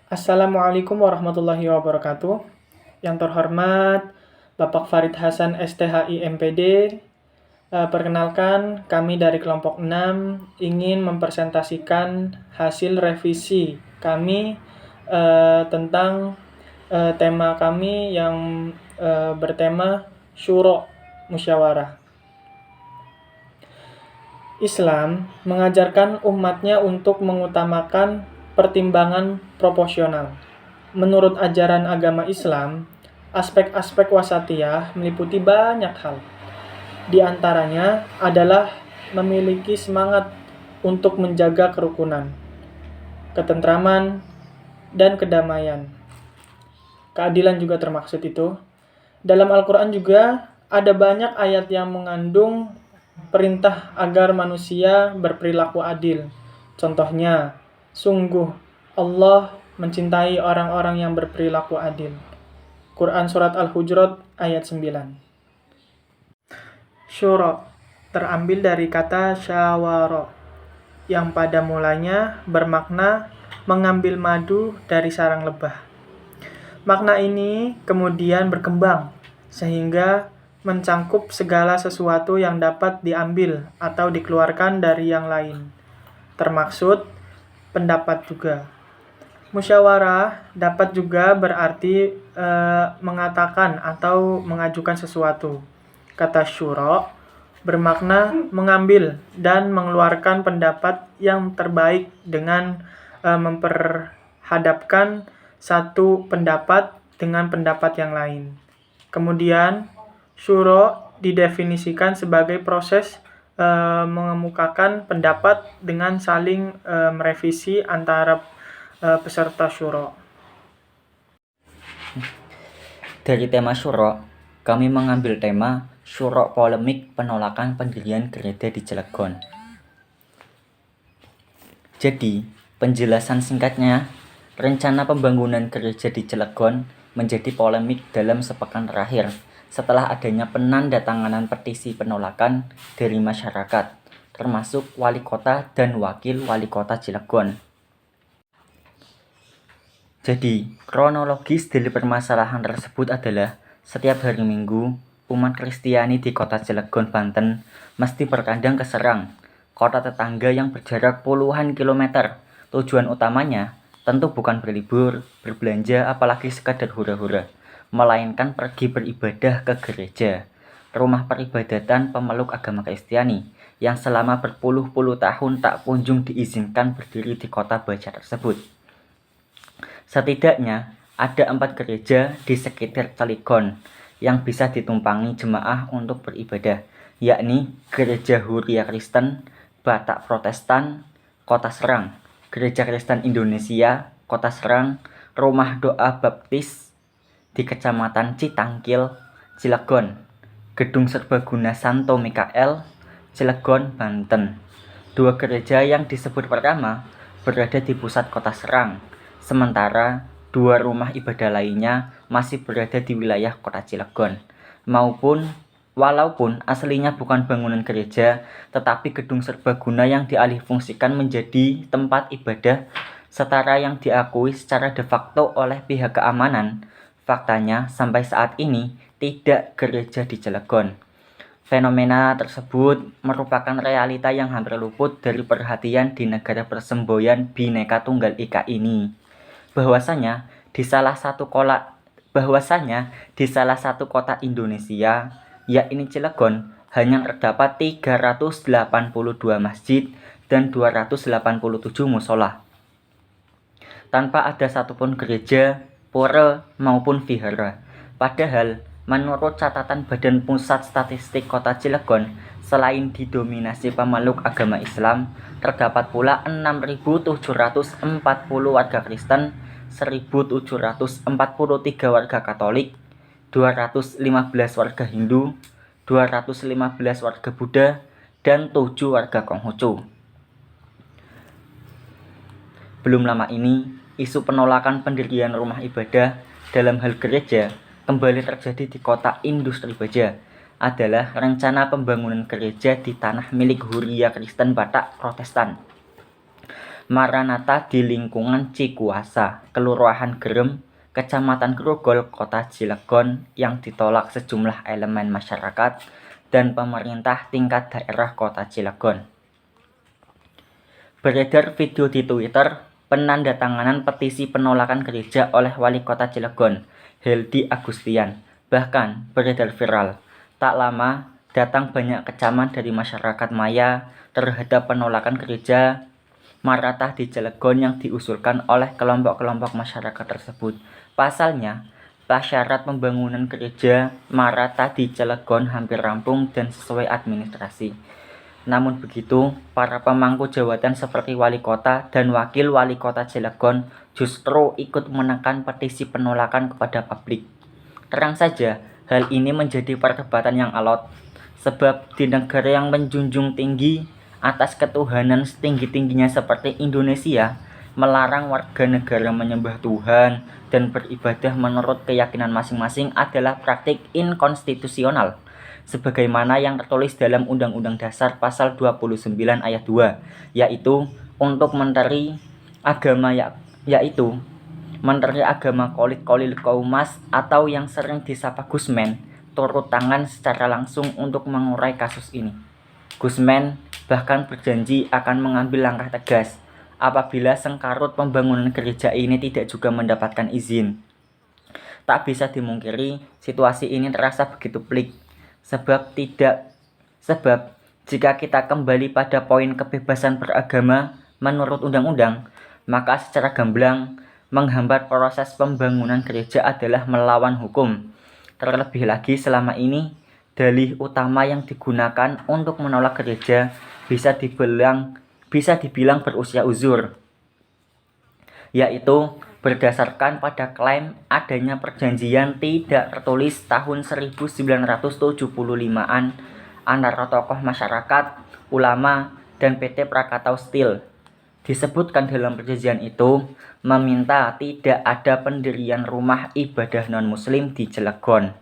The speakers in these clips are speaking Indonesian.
Assalamualaikum warahmatullahi wabarakatuh. Yang terhormat Bapak Farid Hasan STHI MPD. Perkenalkan, kami dari kelompok 6 ingin mempresentasikan hasil revisi kami tentang tema kami yang bertema syuro musyawarah. Islam mengajarkan umatnya untuk mengutamakan pertimbangan proporsional. Menurut ajaran agama Islam, aspek-aspek wasatiyah meliputi banyak hal. Di antaranya adalah memiliki semangat untuk menjaga kerukunan, ketentraman, dan kedamaian. Keadilan juga termaksud itu. Dalam Al-Quran juga ada banyak ayat yang mengandung perintah agar manusia berperilaku adil. Contohnya, sungguh Allah mencintai orang-orang yang berperilaku adil. Quran Surat Al-Hujurat ayat 9. Syura terambil dari kata syawara, yang pada mulanya bermakna mengambil madu dari sarang lebah. Makna ini kemudian berkembang sehingga mencangkup segala sesuatu yang dapat diambil atau dikeluarkan dari yang lain, termaksud pendapat juga. Musyawarah dapat juga berarti mengatakan atau mengajukan sesuatu. Kata syura bermakna mengambil dan mengeluarkan pendapat yang terbaik dengan memperhadapkan satu pendapat dengan pendapat yang lain. Kemudian, syuro didefinisikan sebagai proses mengemukakan pendapat dengan saling merevisi antara peserta syuro. Dari tema syuro, kami mengambil tema syuro polemik penolakan pendirian gereja di Cilegon. Jadi, penjelasan singkatnya, rencana pembangunan gereja di Cilegon menjadi polemik dalam sepekan terakhir setelah adanya penandatanganan petisi penolakan dari masyarakat, termasuk wali kota dan wakil wali kota Cilegon. Jadi, kronologis dari permasalahan tersebut adalah setiap hari Minggu, umat Kristiani di kota Cilegon, Banten mesti berkandang ke Serang, kota tetangga yang berjarak puluhan kilometer. Tujuan utamanya tentu bukan berlibur, berbelanja, apalagi sekadar hura-hura, melainkan pergi beribadah ke gereja, rumah peribadatan pemeluk agama Kristiani, yang selama berpuluh-puluh tahun tak kunjung diizinkan berdiri di kota baja tersebut. Setidaknya ada 4 gereja di sekitar Cilegon yang bisa ditumpangi jemaah untuk beribadah, yakni Gereja Huria Kristen, Batak Protestan, Kota Serang, Gereja Kristen Indonesia, Kota Serang, Rumah Doa Baptis di Kecamatan Citangkil, Cilegon, Gedung Serbaguna Santo Mikael, Cilegon, Banten. 2 gereja yang disebut pertama berada di pusat kota Serang, sementara 2 rumah ibadah lainnya masih berada di wilayah kota Cilegon. Walaupun aslinya bukan bangunan gereja, tetapi gedung serbaguna yang dialihfungsikan menjadi tempat ibadah setara yang diakui secara de facto oleh pihak keamanan. Faktanya sampai saat ini tidak gereja di Cilegon. Fenomena tersebut merupakan realita yang hampir luput dari perhatian di negara persemboyan Bhinneka Tunggal Ika ini. Bahwasanya di salah satu kota Indonesia, yakni Cilegon, hanya terdapat 382 masjid dan 287 musola, tanpa ada satupun gereja, pura maupun vihara. Padahal menurut catatan Badan Pusat Statistik Kota Cilegon, selain didominasi pemeluk agama Islam, terdapat pula 6.740 warga Kristen, 1.743 warga Katolik, 215 warga Hindu, 215 warga Buddha, dan 7 warga Konghucu. Belum lama ini, isu penolakan pendirian rumah ibadah dalam hal gereja kembali terjadi di kota industri baja. Adalah rencana pembangunan gereja di tanah milik Huria Kristen Batak Protestan. Maranatha di lingkungan Cikuasa, Kelurahan Gerem, Kecamatan Grogol, Kota Cilegon yang ditolak sejumlah elemen masyarakat dan pemerintah tingkat daerah Kota Cilegon. Beredar video di Twitter penandatanganan petisi penolakan gereja oleh Wali Kota Cilegon, Heldi Agustian. Bahkan beredar viral. Tak lama datang banyak kecaman dari masyarakat Maya terhadap penolakan gereja Maranatha di Cilegon yang diusulkan oleh kelompok-kelompok masyarakat tersebut. Pasalnya, prasyarat pembangunan gereja Maranatha di Cilegon hampir rampung dan sesuai administrasi. Namun begitu, para pemangku jabatan seperti wali kota dan wakil wali kota Cilegon justru ikut menekan petisi penolakan kepada publik. Terang saja, hal ini menjadi perdebatan yang alot, sebab di negara yang menjunjung tinggi atas ketuhanan setinggi-tingginya seperti Indonesia, melarang warga negara menyembah Tuhan dan beribadah menurut keyakinan masing-masing adalah praktik inkonstitusional, sebagaimana yang tertulis dalam Undang-Undang Dasar Pasal 29 Ayat 2, yaitu untuk Menteri Agama yaitu Menteri Agama Khalid Qomas atau yang sering disapa Gusmen turut tangan secara langsung untuk mengurai kasus ini. Gusmen bahkan berjanji akan mengambil langkah tegas apabila sengkarut pembangunan gereja ini tidak juga mendapatkan izin. Tak bisa dimungkiri, situasi ini terasa begitu pelik. Sebab jika kita kembali pada poin kebebasan beragama menurut undang-undang, maka secara gamblang menghambat proses pembangunan gereja adalah melawan hukum. Terlebih lagi selama ini dalih utama yang digunakan untuk menolak gereja bisa dibilang berusia uzur, yaitu berdasarkan pada klaim adanya perjanjian tidak tertulis tahun 1975-an antara tokoh masyarakat, ulama, dan PT Krakatau Steel. Disebutkan dalam perjanjian itu meminta tidak ada pendirian rumah ibadah non-muslim di Cilegon,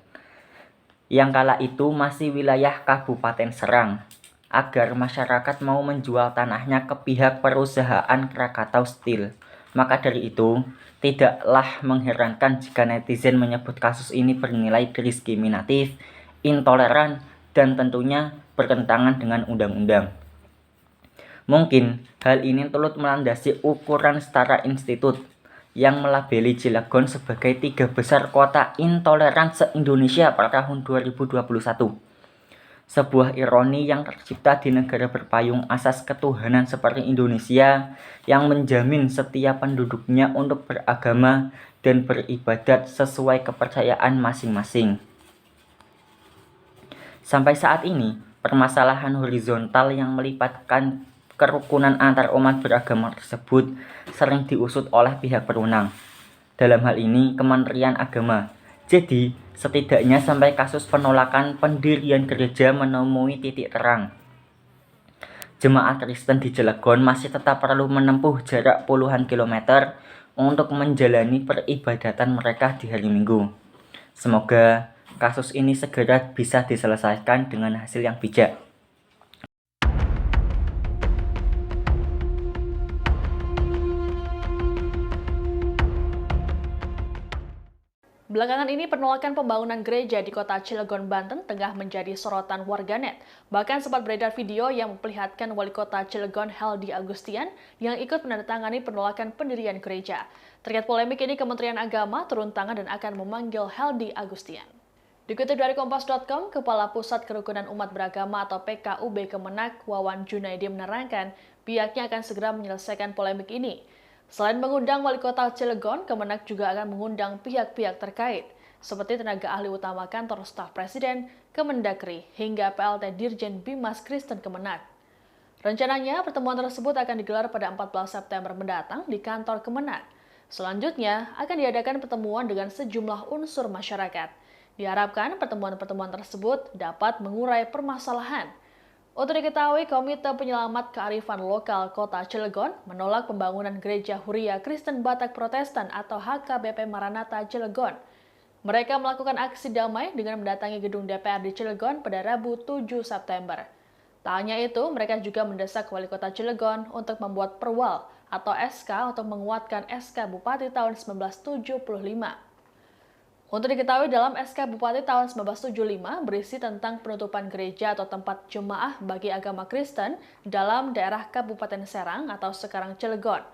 yang kala itu masih wilayah Kabupaten Serang, agar masyarakat mau menjual tanahnya ke pihak perusahaan Krakatau Steel. Maka dari itu, tidaklah mengherankan jika netizen menyebut kasus ini bernilai diskriminatif, intoleran, dan tentunya bertentangan dengan undang-undang. Mungkin hal ini turut melandasi ukuran setara institut yang melabeli Cilegon sebagai 3 besar kota intoleran se-Indonesia pada tahun 2021. Sebuah ironi yang tercipta di negara berpayung asas ketuhanan seperti Indonesia yang menjamin setiap penduduknya untuk beragama dan beribadat sesuai kepercayaan masing-masing. Sampai saat ini, permasalahan horizontal yang melibatkan kerukunan antar umat beragama tersebut sering diusut oleh pihak berwenang. Dalam hal ini, Kementerian Agama. Jadi, setidaknya sampai kasus penolakan pendirian gereja menemui titik terang, jemaat Kristen di Cilegon masih tetap perlu menempuh jarak puluhan kilometer untuk menjalani peribadatan mereka di hari Minggu. Semoga kasus ini segera bisa diselesaikan dengan hasil yang bijak. Belakangan ini penolakan pembangunan gereja di kota Cilegon, Banten tengah menjadi sorotan warganet. Bahkan sempat beredar video yang memperlihatkan wali kota Cilegon Heldi Agustian yang ikut menandatangani penolakan pendirian gereja. Terkait polemik ini, Kementerian Agama turun tangan dan akan memanggil Heldi Agustian. Dikutip dari Kompas.com, Kepala Pusat Kerukunan Umat Beragama atau PKUB Kemenak, Wawan Junaidi menerangkan pihaknya akan segera menyelesaikan polemik ini. Selain mengundang Wali Kota Cilegon, Kemenak juga akan mengundang pihak-pihak terkait, seperti tenaga ahli utama kantor staf Presiden, Kemendagri, hingga PLT Dirjen Bimas Kristen Kemenak. Rencananya, pertemuan tersebut akan digelar pada 14 September mendatang di kantor Kemenak. Selanjutnya, akan diadakan pertemuan dengan sejumlah unsur masyarakat. Diharapkan pertemuan-pertemuan tersebut dapat mengurai permasalahan. Untuk diketahui, Komite Penyelamat Kearifan Lokal Kota Cilegon menolak pembangunan Gereja Huria Kristen Batak Protestan atau HKBP Maranatha Cilegon. Mereka melakukan aksi damai dengan mendatangi gedung DPR di Cilegon pada Rabu 7 September. Tak hanya itu, mereka juga mendesak Wali Kota Cilegon untuk membuat perwal atau SK untuk menguatkan SK Bupati tahun 1975. Untuk diketahui dalam SK Bupati tahun 1975 berisi tentang penutupan gereja atau tempat jemaah bagi agama Kristen dalam daerah Kabupaten Serang atau sekarang Cilegon.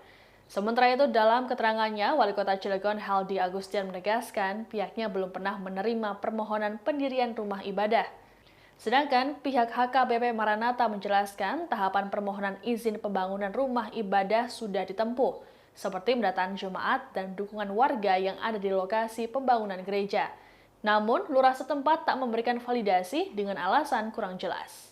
Sementara itu dalam keterangannya, Wali Kota Cilegon Heldy Agustian menegaskan pihaknya belum pernah menerima permohonan pendirian rumah ibadah. Sedangkan pihak HKBP Maranatha menjelaskan tahapan permohonan izin pembangunan rumah ibadah sudah ditempuh, seperti pendataan jemaat dan dukungan warga yang ada di lokasi pembangunan gereja. Namun, lurah setempat tak memberikan validasi dengan alasan kurang jelas.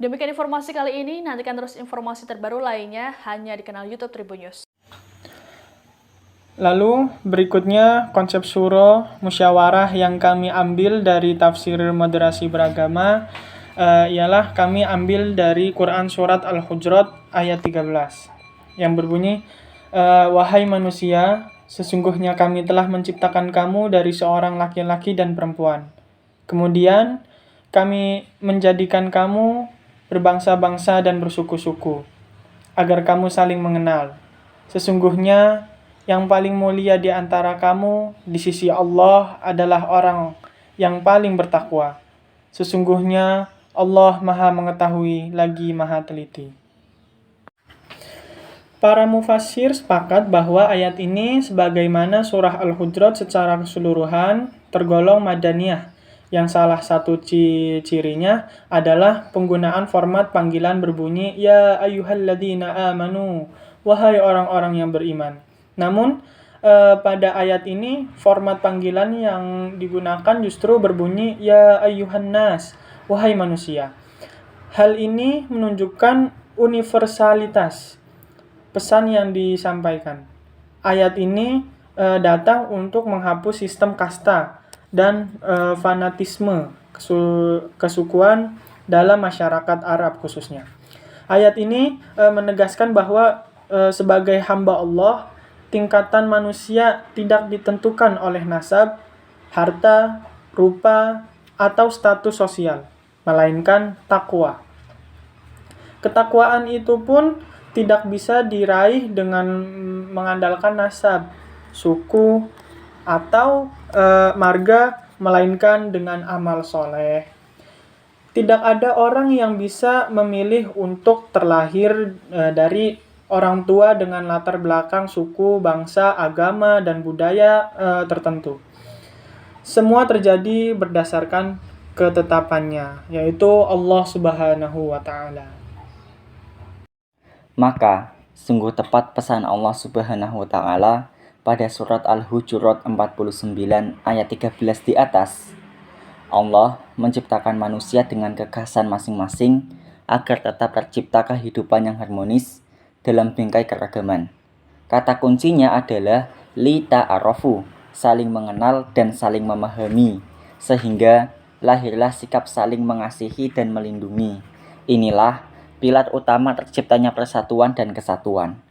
Demikian informasi kali ini, nantikan terus informasi terbaru lainnya hanya di kanal YouTube Tribun News. Lalu berikutnya konsep suro musyawarah yang kami ambil dari tafsir moderasi beragama ialah kami ambil dari Quran surat Al-Hujurat ayat 13 yang berbunyi, wahai manusia, sesungguhnya kami telah menciptakan kamu dari seorang laki-laki dan perempuan. Kemudian kami menjadikan kamu berbangsa-bangsa dan bersuku-suku, agar kamu saling mengenal. Sesungguhnya yang paling mulia di antara kamu di sisi Allah adalah orang yang paling bertakwa. Sesungguhnya Allah Maha Mengetahui lagi Maha Teliti. Para mufassir sepakat bahwa ayat ini sebagaimana surah Al-Hujurat secara keseluruhan tergolong madaniyah, yang salah satu cirinya adalah penggunaan format panggilan berbunyi ya ayyuhalladzina amanu, wahai orang-orang yang beriman. Namun pada ayat ini format panggilan yang digunakan justru berbunyi ya ayyuhan nas, wahai manusia. Hal ini menunjukkan universalitas pesan yang disampaikan. Ayat ini datang untuk menghapus sistem kasta dan fanatisme kesukuan dalam masyarakat Arab khususnya. Ayat ini menegaskan bahwa sebagai hamba Allah, tingkatan manusia tidak ditentukan oleh nasab, harta, rupa, atau status sosial, melainkan takwa. Ketakwaan itu pun tidak bisa diraih dengan mengandalkan nasab, suku, atau marga, melainkan dengan amal soleh. Tidak ada orang yang bisa memilih untuk terlahir dari orang tua dengan latar belakang suku, bangsa, agama, dan budaya tertentu. Semua terjadi berdasarkan ketetapannya, yaitu Allah Subhanahu wa Ta'ala. Maka, sungguh tepat pesan Allah Subhanahu wa Ta'ala pada surat Al-Hujurat 49 ayat 13 di atas. Allah menciptakan manusia dengan kekhasan masing-masing agar tetap tercipta kehidupan yang harmonis dalam bingkai keragaman. Kata kuncinya adalah li ta'arofu, saling mengenal dan saling memahami, sehingga lahirlah sikap saling mengasihi dan melindungi. Inilah pilar utama terciptanya persatuan dan kesatuan.